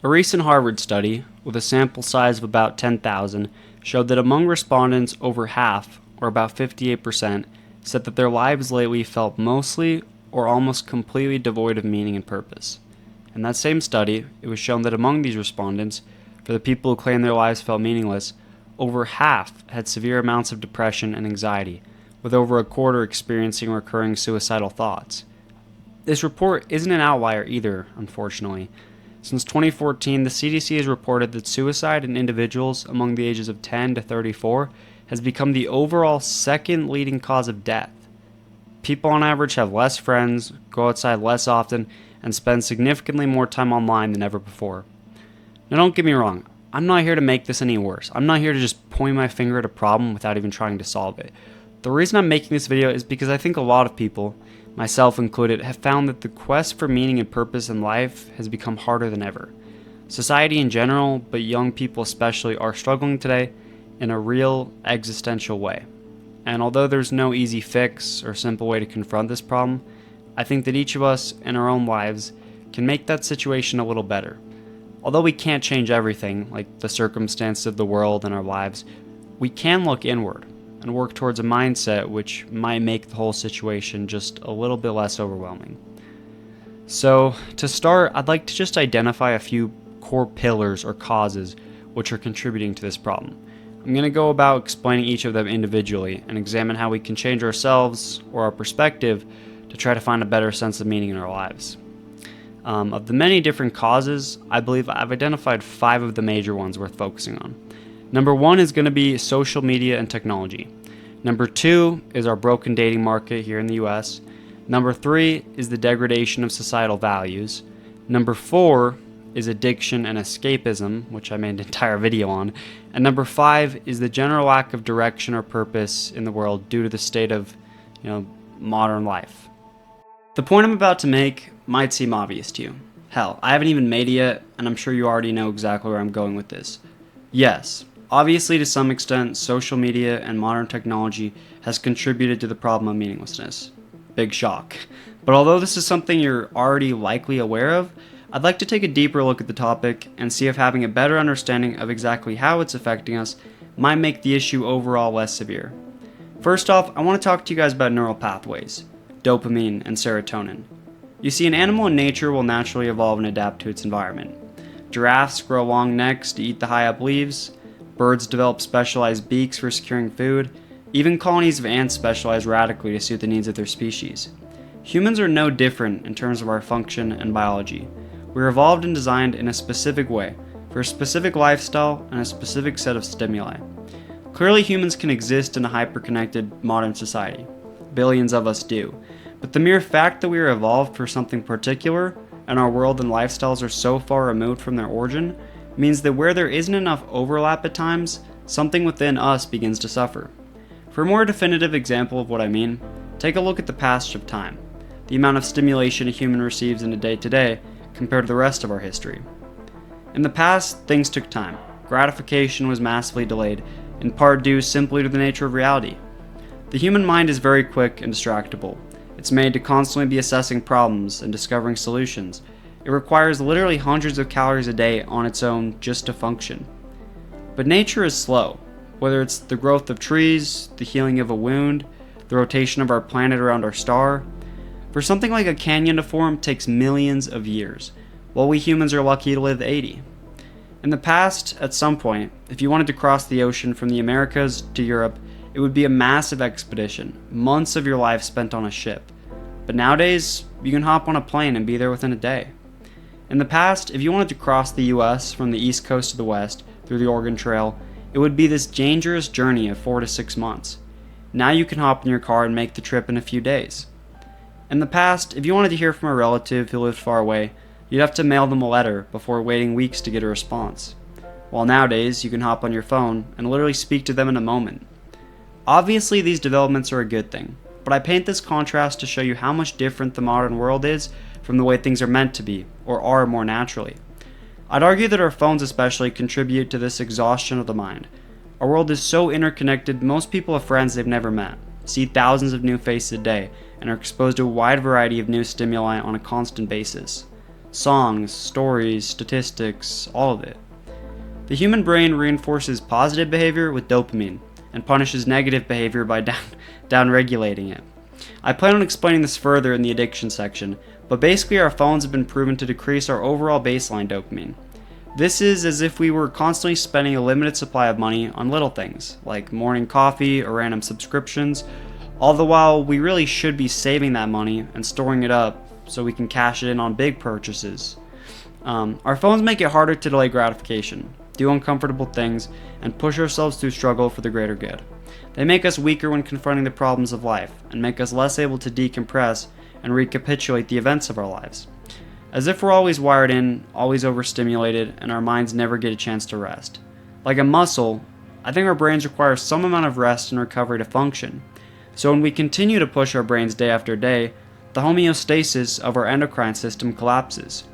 A recent Harvard study, with a sample size of about 10,000, showed that among respondents, over half, or about 58%, said that their lives lately felt mostly or almost completely devoid of meaning and purpose. In that same study, it was shown that among these respondents, for the people who claimed their lives felt meaningless, over half had severe amounts of depression and anxiety, with over a quarter experiencing recurring suicidal thoughts. This report isn't an outlier either, unfortunately. Since 2014, the CDC has reported that suicide in individuals among the ages of 10 to 34 has become the overall second leading cause of death. People on average have less friends, go outside less often, and spend significantly more time online than ever before. Now don't get me wrong, I'm not here to make this any worse. I'm not here to just point my finger at a problem without even trying to solve it. The reason I'm making this video is because I think a lot of people, myself included, have found that the quest for meaning and purpose in life has become harder than ever. Society in general, but young people especially, are struggling today in a real existential way. And although there's no easy fix or simple way to confront this problem, I think that each of us in our own lives can make that situation a little better. Although we can't change everything, like the circumstances of the world and our lives, we can look inward and work towards a mindset which might make the whole situation just a little bit less overwhelming. So, to start, I'd like to just identify a few core pillars or causes which are contributing to this problem. I'm going to go about explaining each of them individually and examine how we can change ourselves or our perspective to try to find a better sense of meaning in our lives. Of the many different causes, I believe I've identified 5 of the major ones worth focusing on. Number 1 is going to be social media and technology. Number 2 is our broken dating market here in the US. Number 3 is the degradation of societal values. Number 4 is addiction and escapism, which I made an entire video on. And number 5 is the general lack of direction or purpose in the world due to the state of, modern life. The point I'm about to make might seem obvious to you. Hell, I haven't even made it yet, and I'm sure you already know exactly where I'm going with this. Yes, obviously to some extent, social media and modern technology has contributed to the problem of meaninglessness. Big shock. But although this is something you're already likely aware of, I'd like to take a deeper look at the topic and see if having a better understanding of exactly how it's affecting us might make the issue overall less severe. First off, I want to talk to you guys about neural pathways, dopamine and serotonin. You see, an animal in nature will naturally evolve and adapt to its environment. Giraffes grow long necks to eat the high up leaves, birds develop specialized beaks for securing food, even colonies of ants specialize radically to suit the needs of their species. Humans are no different in terms of our function and biology. We're evolved and designed in a specific way, for a specific lifestyle and a specific set of stimuli. Clearly, humans can exist in a hyper-connected modern society. Billions of us do. But the mere fact that we are evolved for something particular, and our world and lifestyles are so far removed from their origin, means that where there isn't enough overlap at times, something within us begins to suffer. For a more definitive example of what I mean, take a look at the passage of time, the amount of stimulation a human receives in a day-to-day compared to the rest of our history. In the past, things took time. Gratification was massively delayed, in part due simply to the nature of reality. The human mind is very quick and distractible. It's made to constantly be assessing problems and discovering solutions. It requires literally hundreds of calories a day on its own just to function. But nature is slow, whether it's the growth of trees, the healing of a wound, the rotation of our planet around our star. For something like a canyon to form takes millions of years, while we humans are lucky to live 80. In the past, at some point, if you wanted to cross the ocean from the Americas to Europe, it would be a massive expedition, months of your life spent on a ship. But nowadays, you can hop on a plane and be there within a day. In the past, if you wanted to cross the US from the east coast to the west through the Oregon Trail, it would be this dangerous journey of 4 to 6 months. Now you can hop in your car and make the trip in a few days. In the past, if you wanted to hear from a relative who lived far away, you'd have to mail them a letter before waiting weeks to get a response. While nowadays, you can hop on your phone and literally speak to them in a moment. Obviously, these developments are a good thing, but I paint this contrast to show you how much different the modern world is from the way things are meant to be, or are more naturally. I'd argue that our phones especially contribute to this exhaustion of the mind. Our world is so interconnected, most people have friends they've never met, see thousands of new faces a day, and are exposed to a wide variety of new stimuli on a constant basis. songs, stories, statistics, all of it. The human brain reinforces positive behavior with dopamine and punishes negative behavior by downregulating it. I plan on explaining this further in the addiction section, but basically our phones have been proven to decrease our overall baseline dopamine. This is as if we were constantly spending a limited supply of money on little things, like morning coffee or random subscriptions, all the while we really should be saving that money and storing it up so we can cash it in on big purchases. Our phones make it harder to delay gratification, do uncomfortable things, and push ourselves through struggle for the greater good. They make us weaker when confronting the problems of life, and make us less able to decompress and recapitulate the events of our lives. As if we're always wired in, always overstimulated, and our minds never get a chance to rest. Like a muscle, I think our brains require some amount of rest and recovery to function. So when we continue to push our brains day after day, the homeostasis of our endocrine system collapses.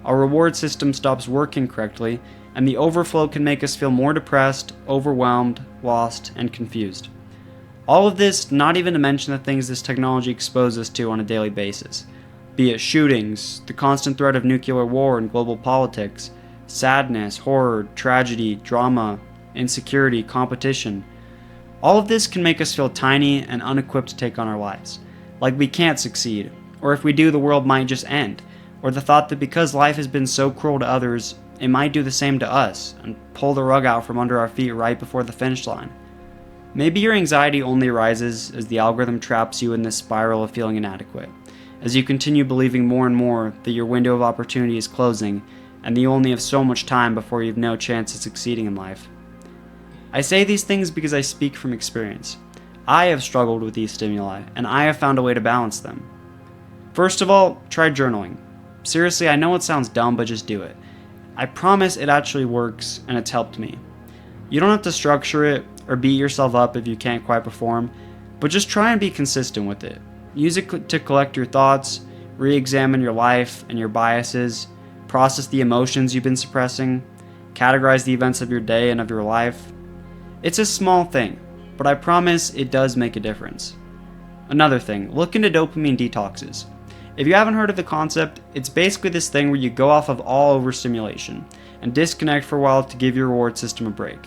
Our reward system stops working correctly, and the overflow can make us feel more depressed, overwhelmed, lost, and confused. All of this, not even to mention the things this technology exposes us to on a daily basis. Be it shootings, the constant threat of nuclear war and global politics, sadness, horror, tragedy, drama, insecurity, competition. All of this can make us feel tiny and unequipped to take on our lives. Like we can't succeed, or if we do, the world might just end, or the thought that because life has been so cruel to others, it might do the same to us and pull the rug out from under our feet right before the finish line. Maybe your anxiety only arises as the algorithm traps you in this spiral of feeling inadequate, as you continue believing more and more that your window of opportunity is closing and that you only have so much time before you have no chance of succeeding in life. I say these things because I speak from experience. I have struggled with these stimuli, and I have found a way to balance them. First of all, try journaling. Seriously, I know it sounds dumb, but just do it. I promise it actually works, and it's helped me. You don't have to structure it or beat yourself up if you can't quite perform, but just try and be consistent with it. Use it to collect your thoughts, re-examine your life and your biases, process the emotions you've been suppressing, categorize the events of your day and of your life. It's a small thing, but I promise it does make a difference. Another thing, look into dopamine detoxes. If you haven't heard of the concept, it's basically this thing where you go off of all overstimulation and disconnect for a while to give your reward system a break.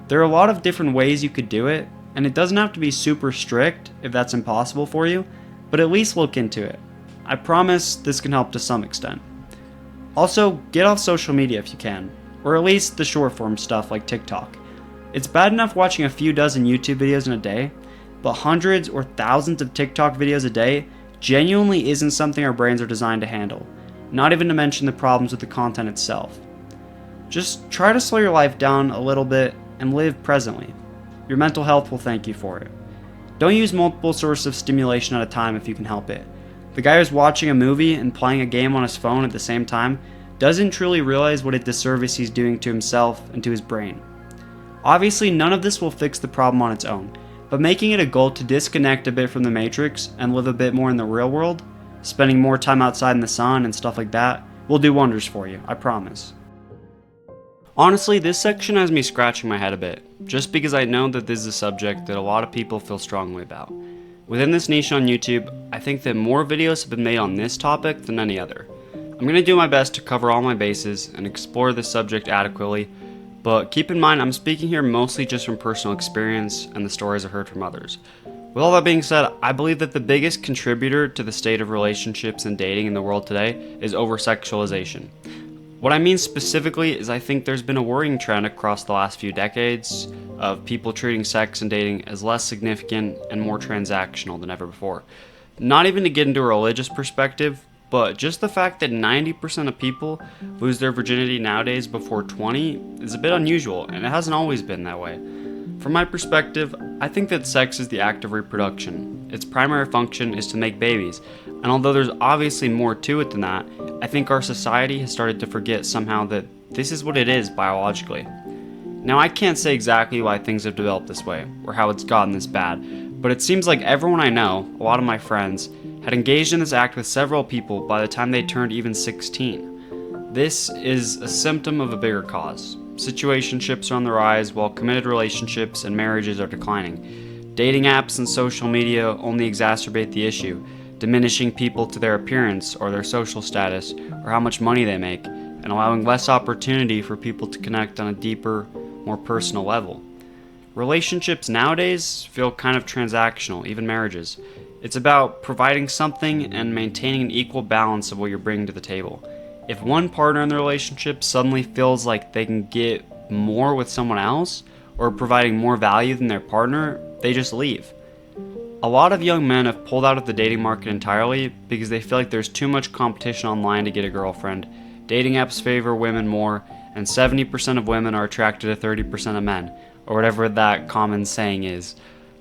There are a lot of different ways you could do it, and it doesn't have to be super strict if that's impossible for you, but at least look into it. I promise this can help to some extent. Also, get off social media if you can, or at least the short form stuff like TikTok. It's bad enough watching a few dozen YouTube videos in a day, but hundreds or thousands of TikTok videos a day genuinely isn't something our brains are designed to handle, not even to mention the problems with the content itself. Just try to slow your life down a little bit and live presently. Your mental health will thank you for it. Don't use multiple sources of stimulation at a time if you can help it. The guy who's watching a movie and playing a game on his phone at the same time doesn't truly realize what a disservice he's doing to himself and to his brain. Obviously, none of this will fix the problem on its own, but making it a goal to disconnect a bit from the matrix and live a bit more in the real world, spending more time outside in the sun and stuff like that, will do wonders for you, I promise. Honestly, this section has me scratching my head a bit, just because I know that this is a subject that a lot of people feel strongly about. Within this niche on YouTube, I think that more videos have been made on this topic than any other. I'm going to do my best to cover all my bases and explore this subject adequately, but keep in mind I'm speaking here mostly just from personal experience and the stories I've heard from others. With all that being said, I believe that the biggest contributor to the state of relationships and dating in the world today is over-sexualization. What I mean specifically is I think there's been a worrying trend across the last few decades of people treating sex and dating as less significant and more transactional than ever before. Not even to get into a religious perspective, but just the fact that 90% of people lose their virginity nowadays before 20 is a bit unusual, and it hasn't always been that way. From my perspective, I think that sex is the act of reproduction. Its primary function is to make babies, and although there's obviously more to it than that, I think our society has started to forget somehow that this is what it is biologically. Now, I can't say exactly why things have developed this way, or how it's gotten this bad, but it seems like everyone I know, a lot of my friends, had engaged in this act with several people by the time they turned even 16. This is a symptom of a bigger cause. Situationships are on the rise while committed relationships and marriages are declining. Dating apps and social media only exacerbate the issue, diminishing people to their appearance or their social status or how much money they make, and allowing less opportunity for people to connect on a deeper, more personal level. Relationships nowadays feel kind of transactional, even marriages. It's about providing something and maintaining an equal balance of what you're bringing to the table. If one partner in the relationship suddenly feels like they can get more with someone else or providing more value than their partner, they just leave. A lot of young men have pulled out of the dating market entirely because they feel like there's too much competition online to get a girlfriend. Dating apps favor women more, and 70% of women are attracted to 30% of men, or whatever that common saying is.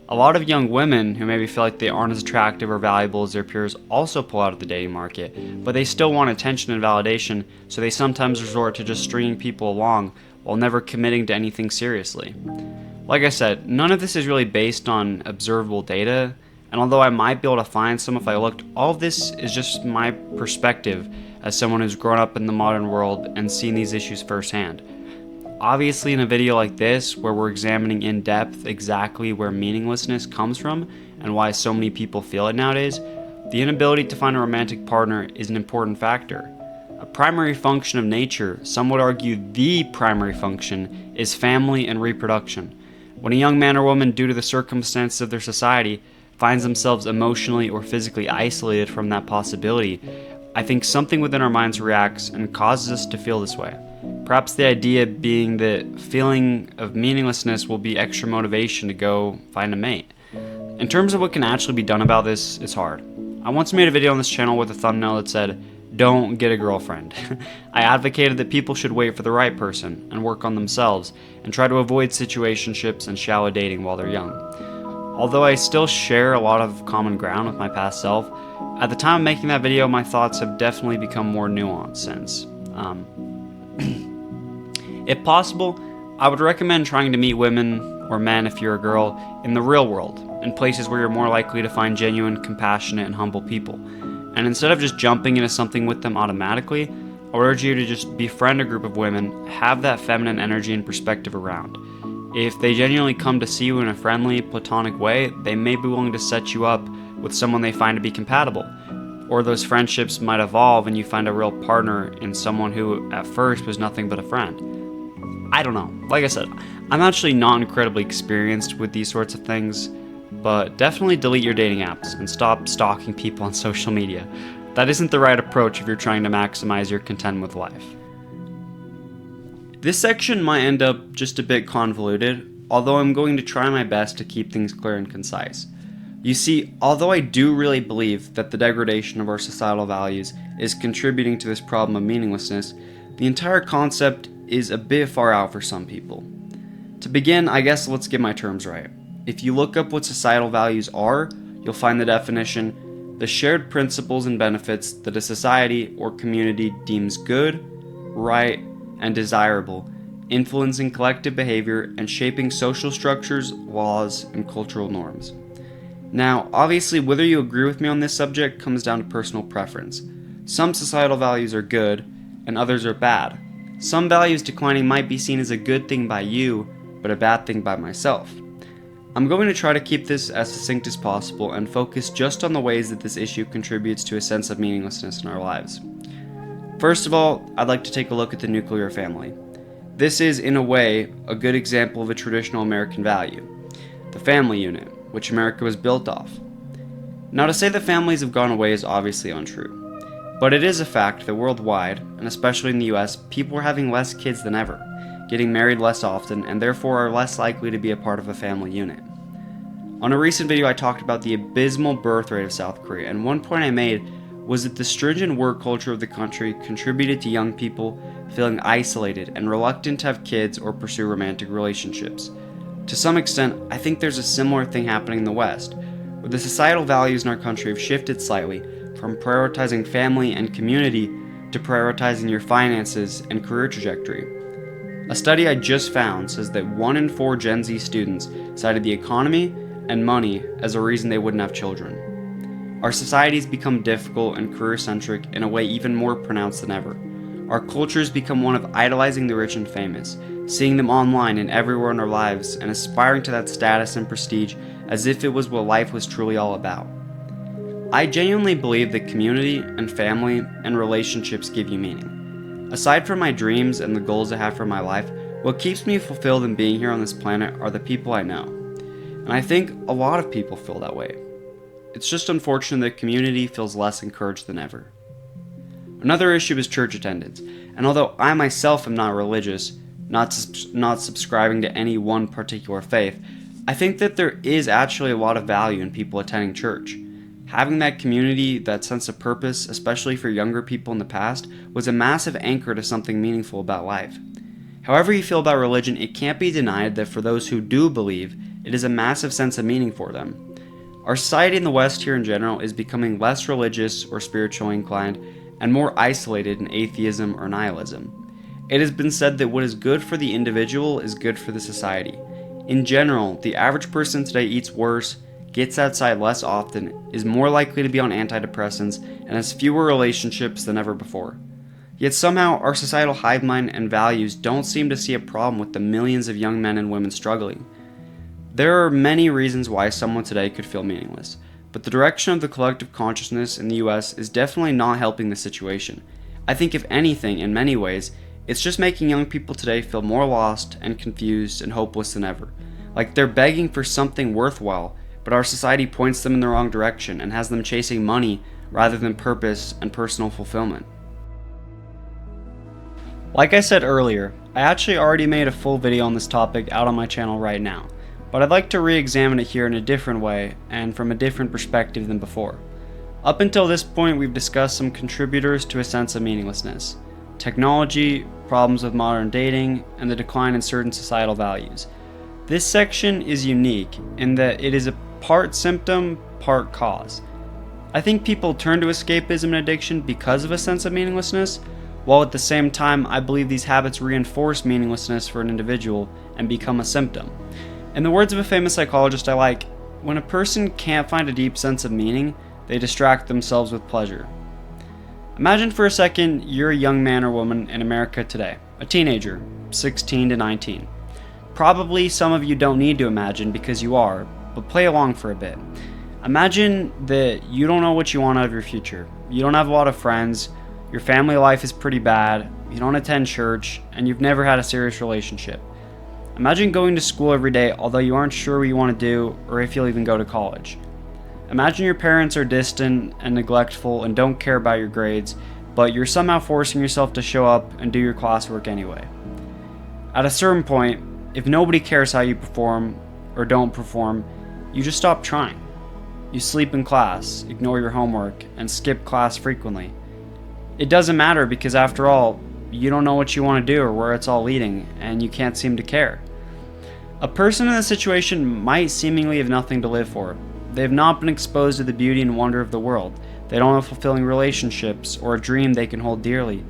A lot of young women who maybe feel like they aren't as attractive or valuable as their peers also pull out of the dating market, but they still want attention and validation, so they sometimes resort to just stringing people along while never committing to anything seriously. Like I said, none of this is really based on observable data, and although I might be able to find some if I looked, all of this is just my perspective as someone who's grown up in the modern world and seen these issues firsthand. Obviously, in a video like this, where we're examining in depth exactly where meaninglessness comes from and why so many people feel it nowadays, the inability to find a romantic partner is an important factor. A primary function of nature, some would argue the primary function, is family and reproduction. When a young man or woman, due to the circumstances of their society, finds themselves emotionally or physically isolated from that possibility, I think something within our minds reacts and causes us to feel this way. Perhaps the idea being that feeling of meaninglessness will be extra motivation to go find a mate. In terms of what can actually be done about this, it's hard. I once made a video on this channel with a thumbnail that said, "Don't get a girlfriend." I advocated that people should wait for the right person and work on themselves and try to avoid situationships and shallow dating while they're young. Although I still share a lot of common ground with my past self, at the time of making that video, my thoughts have definitely become more nuanced since. If possible, I would recommend trying to meet women or men if you're a girl in the real world, in places where you're more likely to find genuine, compassionate, and humble people. And instead of just jumping into something with them automatically, I would urge you to just befriend a group of women, have that feminine energy and perspective around. If they genuinely come to see you in a friendly, platonic way, they may be willing to set you up with someone they find to be compatible. Or those friendships might evolve and you find a real partner in someone who at first was nothing but a friend. I don't know. Like I said, I'm actually not incredibly experienced with these sorts of things, but definitely delete your dating apps and stop stalking people on social media. That isn't the right approach if you're trying to maximize your contentment with life. This section might end up just a bit convoluted, although I'm going to try my best to keep things clear and concise. You see, although I do really believe that the degradation of our societal values is contributing to this problem of meaninglessness, the entire concept is a bit far out for some people. To begin, I guess let's get my terms right. If you look up what societal values are, you'll find the definition: the shared principles and benefits that a society or community deems good, right, and desirable, influencing collective behavior and shaping social structures, laws, and cultural norms. Now, obviously, whether you agree with me on this subject comes down to personal preference. Some societal values are good, and others are bad. Some values declining might be seen as a good thing by you, but a bad thing by myself. I'm going to try to keep this as succinct as possible and focus just on the ways that this issue contributes to a sense of meaninglessness in our lives. First of all, I'd like to take a look at the nuclear family. This is, in a way, a good example of a traditional American value, the family unit, which America was built off. Now, to say that families have gone away is obviously untrue, but it is a fact that worldwide, and especially in the US, people are having less kids than ever, getting married less often, and therefore are less likely to be a part of a family unit. On a recent video, I talked about the abysmal birth rate of South Korea, and one point I made was that the stringent work culture of the country contributed to young people feeling isolated and reluctant to have kids or pursue romantic relationships. To some extent, I think there's a similar thing happening in the West, where the societal values in our country have shifted slightly from prioritizing family and community to prioritizing your finances and career trajectory. A study I just found says that 1 in 4 Gen Z students cited the economy and money as a reason they wouldn't have children. Our societies become difficult and career-centric in a way even more pronounced than ever. Our cultures become one of idolizing the rich and famous, seeing them online and everywhere in our lives, and aspiring to that status and prestige as if it was what life was truly all about. I genuinely believe that community and family and relationships give you meaning. Aside from my dreams and the goals I have for my life, what keeps me fulfilled in being here on this planet are the people I know. And I think a lot of people feel that way. It's just unfortunate that community feels less encouraged than ever. Another issue is church attendance, and although I myself am not religious, not subscribing to any one particular faith, I think that there is actually a lot of value in people attending church. Having that community, that sense of purpose, especially for younger people in the past, was a massive anchor to something meaningful about life. However you feel about religion, it can't be denied that for those who do believe, it is a massive sense of meaning for them. Our society in the West here in general is becoming less religious or spiritually inclined and more isolated in atheism or nihilism. It has been said that what is good for the individual is good for the society. In general, the average person today eats worse, gets outside less often, is more likely to be on antidepressants, and has fewer relationships than ever before. Yet somehow, our societal hive mind and values don't seem to see a problem with the millions of young men and women struggling. There are many reasons why someone today could feel meaningless, but the direction of the collective consciousness in the US is definitely not helping the situation. I think if anything, in many ways, it's just making young people today feel more lost and confused and hopeless than ever. Like they're begging for something worthwhile, but our society points them in the wrong direction and has them chasing money rather than purpose and personal fulfillment. Like I said earlier, I actually already made a full video on this topic out on my channel right now, but I'd like to re-examine it here in a different way and from a different perspective than before. Up until this point, we've discussed some contributors to a sense of meaninglessness: technology, problems with modern dating, and the decline in certain societal values. This section is unique in that it is a part symptom, part cause. I think people turn to escapism and addiction because of a sense of meaninglessness, while at the same time I believe these habits reinforce meaninglessness for an individual and become a symptom. In the words of a famous psychologist I like, when a person can't find a deep sense of meaning, they distract themselves with pleasure. Imagine for a second you're a young man or woman in America today, a teenager, 16 to 19. Probably some of you don't need to imagine because you are, but play along for a bit. Imagine that you don't know what you want out of your future. You don't have a lot of friends, your family life is pretty bad, you don't attend church, and you've never had a serious relationship. Imagine going to school every day although you aren't sure what you want to do or if you'll even go to college. Imagine your parents are distant and neglectful and don't care about your grades, but you're somehow forcing yourself to show up and do your classwork anyway. At a certain point, if nobody cares how you perform or don't perform, you just stop trying. You sleep in class, ignore your homework, and skip class frequently. It doesn't matter because after all, you don't know what you want to do or where it's all leading, and you can't seem to care. A person in this situation might seemingly have nothing to live for. They have not been exposed to the beauty and wonder of the world. They don't have fulfilling relationships or a dream they can hold dearly.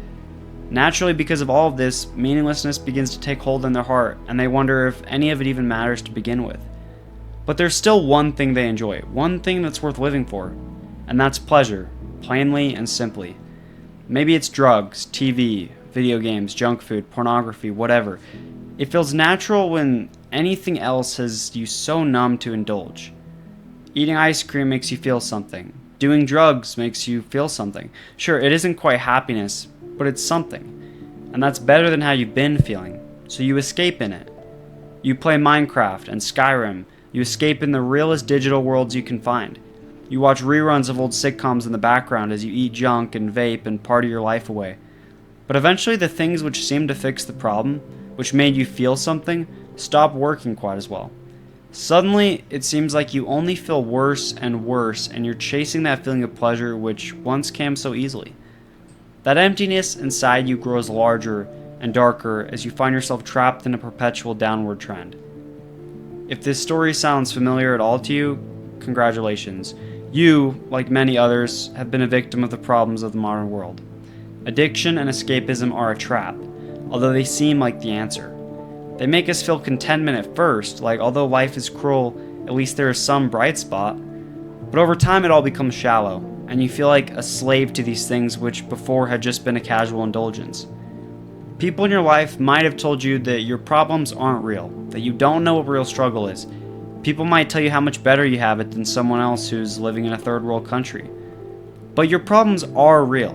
Naturally, because of all of this, meaninglessness begins to take hold in their heart, and they wonder if any of it even matters to begin with. But there's still one thing they enjoy, one thing that's worth living for, and that's pleasure, plainly and simply. Maybe it's drugs, TV, video games, junk food, pornography, whatever. It feels natural when anything else has you so numb to indulge. Eating ice cream makes you feel something. Doing drugs makes you feel something. Sure, it isn't quite happiness, but it's something. And that's better than how you've been feeling, so you escape in it. You play Minecraft and Skyrim. You escape in the realest digital worlds you can find. You watch reruns of old sitcoms in the background as you eat junk and vape and party your life away. But eventually the things which seemed to fix the problem, which made you feel something, stop working quite as well. Suddenly, it seems like you only feel worse and worse, and you're chasing that feeling of pleasure which once came so easily. That emptiness inside you grows larger and darker as you find yourself trapped in a perpetual downward trend. If this story sounds familiar at all to you, congratulations. You, like many others, have been a victim of the problems of the modern world. Addiction and escapism are a trap, although they seem like the answer. They make us feel contentment at first, like although life is cruel, at least there is some bright spot. But over time it all becomes shallow, and you feel like a slave to these things which before had just been a casual indulgence. People in your life might have told you that your problems aren't real, that you don't know what real struggle is, People might tell you how much better you have it than someone else who's living in a third world country. But your problems are real,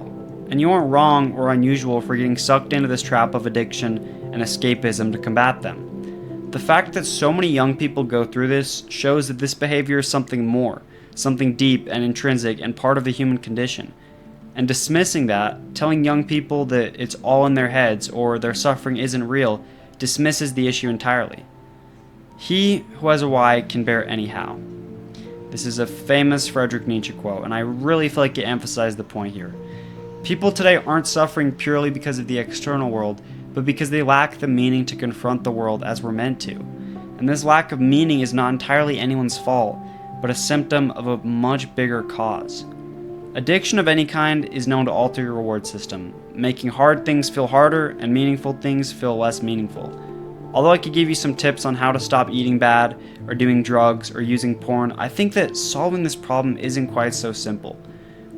and you aren't wrong or unusual for getting sucked into this trap of addiction and escapism to combat them. The fact that so many young people go through this shows that this behavior is something more, something deep and intrinsic and part of the human condition. And dismissing that, telling young people that it's all in their heads or their suffering isn't real, dismisses the issue entirely. He who has a why can bear any how. This is a famous Friedrich Nietzsche quote, and I really feel like it emphasized the point here. People today aren't suffering purely because of the external world, but because they lack the meaning to confront the world as we're meant to. And this lack of meaning is not entirely anyone's fault, but a symptom of a much bigger cause. Addiction of any kind is known to alter your reward system, making hard things feel harder and meaningful things feel less meaningful. Although I could give you some tips on how to stop eating bad, or doing drugs, or using porn, I think that solving this problem isn't quite so simple.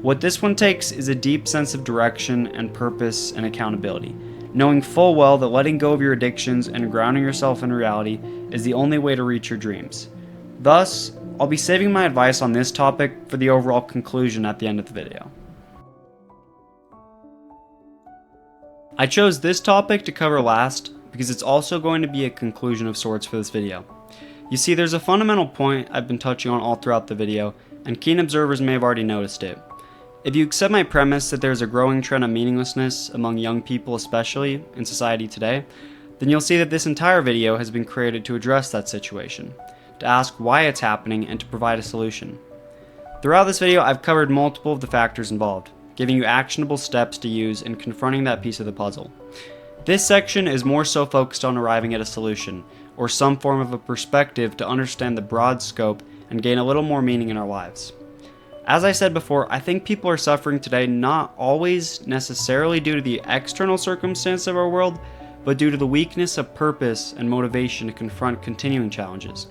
What this one takes is a deep sense of direction and purpose and accountability, knowing full well that letting go of your addictions and grounding yourself in reality is the only way to reach your dreams. Thus, I'll be saving my advice on this topic for the overall conclusion at the end of the video. I chose this topic to cover last because it's also going to be a conclusion of sorts for this video. You see, there's a fundamental point I've been touching on all throughout the video, and keen observers may have already noticed it. If you accept my premise that there's a growing trend of meaninglessness among young people, especially in society today, then you'll see that this entire video has been created to address that situation, to ask why it's happening, and to provide a solution. Throughout this video, I've covered multiple of the factors involved, giving you actionable steps to use in confronting that piece of the puzzle. This section is more so focused on arriving at a solution, or some form of a perspective to understand the broad scope and gain a little more meaning in our lives. As I said before, I think people are suffering today not always necessarily due to the external circumstance of our world, but due to the weakness of purpose and motivation to confront continuing challenges.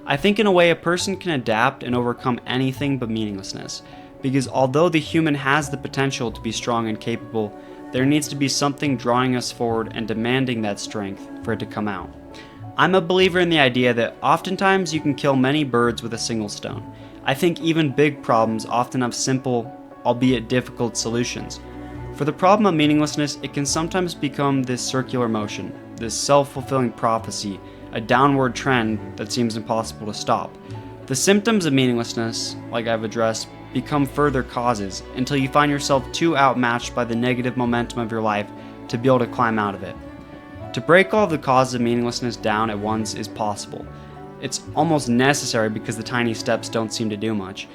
I think in a way a person can adapt and overcome anything but meaninglessness, because although the human has the potential to be strong and capable, there needs to be something drawing us forward and demanding that strength for it to come out. I'm a believer in the idea that oftentimes you can kill many birds with a single stone. I think even big problems often have simple, albeit difficult, solutions. For the problem of meaninglessness, it can sometimes become this circular motion, this self-fulfilling prophecy, a downward trend that seems impossible to stop. The symptoms of meaninglessness, like I've addressed, become further causes until you find yourself too outmatched by the negative momentum of your life to be able to climb out of it. To break all of the causes of meaninglessness down at once is possible. It's almost necessary because the tiny steps don't seem to do much.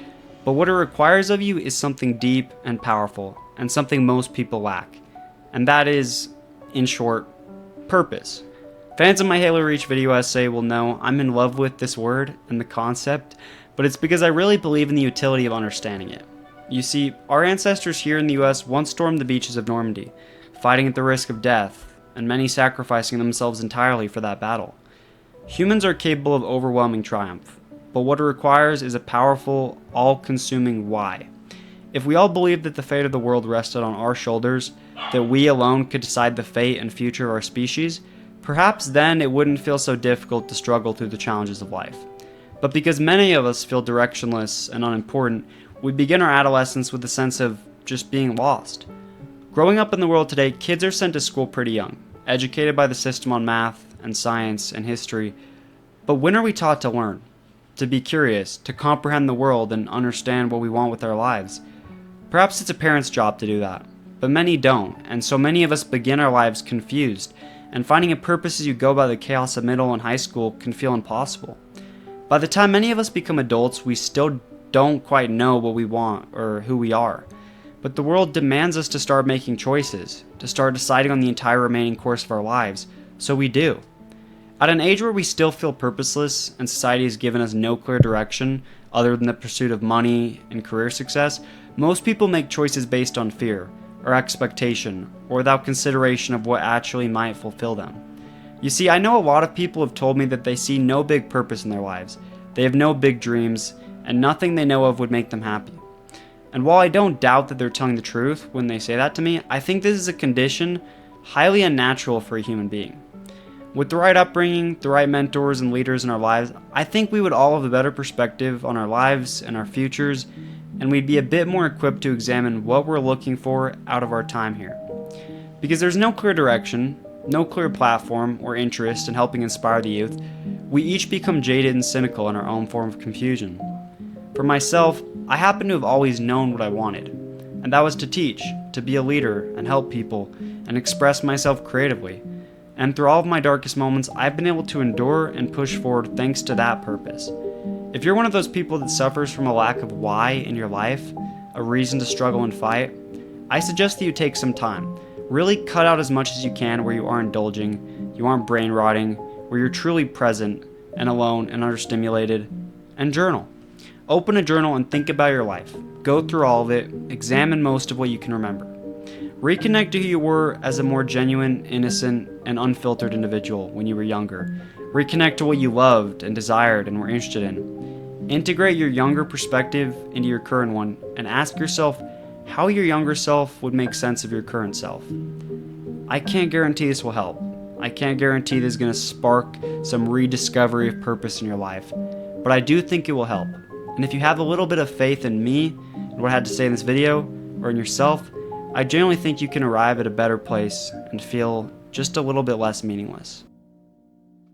But what it requires of you is something deep and powerful, and something most people lack. And that is, in short, purpose. Fans of my Halo Reach video essay will know I'm in love with this word and the concept, but it's because I really believe in the utility of understanding it. You see, our ancestors here in the US once stormed the beaches of Normandy, fighting at the risk of death, and many sacrificing themselves entirely for that battle. Humans are capable of overwhelming triumph, but what it requires is a powerful, all-consuming why. If we all believed that the fate of the world rested on our shoulders, that we alone could decide the fate and future of our species, perhaps then it wouldn't feel so difficult to struggle through the challenges of life. But because many of us feel directionless and unimportant, we begin our adolescence with a sense of just being lost. Growing up in the world today, kids are sent to school pretty young, educated by the system on math and science and history. But when are we taught to learn? To be curious, to comprehend the world and understand what we want with our lives? Perhaps it's a parent's job to do that, but many don't, and so many of us begin our lives confused, and finding a purpose as you go by the chaos of middle and high school can feel impossible. By the time many of us become adults, we still don't quite know what we want or who we are. But the world demands us to start making choices, to start deciding on the entire remaining course of our lives, so we do. At an age where we still feel purposeless and society has given us no clear direction other than the pursuit of money and career success, most people make choices based on fear or expectation or without consideration of what actually might fulfill them. You see, I know a lot of people have told me that they see no big purpose in their lives, they have no big dreams, and nothing they know of would make them happy. And while I don't doubt that they're telling the truth when they say that to me, I think this is a condition highly unnatural for a human being. With the right upbringing, the right mentors and leaders in our lives, I think we would all have a better perspective on our lives and our futures, and we'd be a bit more equipped to examine what we're looking for out of our time here. Because there's no clear direction, no clear platform or interest in helping inspire the youth, we each become jaded and cynical in our own form of confusion. For myself, I happen to have always known what I wanted, and that was to teach, to be a leader and help people, and express myself creatively. And through all of my darkest moments, I've been able to endure and push forward thanks to that purpose. If you're one of those people that suffers from a lack of why in your life, a reason to struggle and fight, I suggest that you take some time. Really cut out as much as you can where you aren't indulging, you aren't brain rotting, where you're truly present and alone and understimulated, and journal. Open a journal and think about your life. Go through all of it, examine most of what you can remember. Reconnect to who you were as a more genuine, innocent, and unfiltered individual when you were younger. Reconnect to what you loved and desired and were interested in. Integrate your younger perspective into your current one and ask yourself how your younger self would make sense of your current self. I can't guarantee this will help. I can't guarantee this is going to spark some rediscovery of purpose in your life, but I do think it will help. And if you have a little bit of faith in me and what I had to say in this video, or in yourself, I genuinely think you can arrive at a better place and feel just a little bit less meaningless.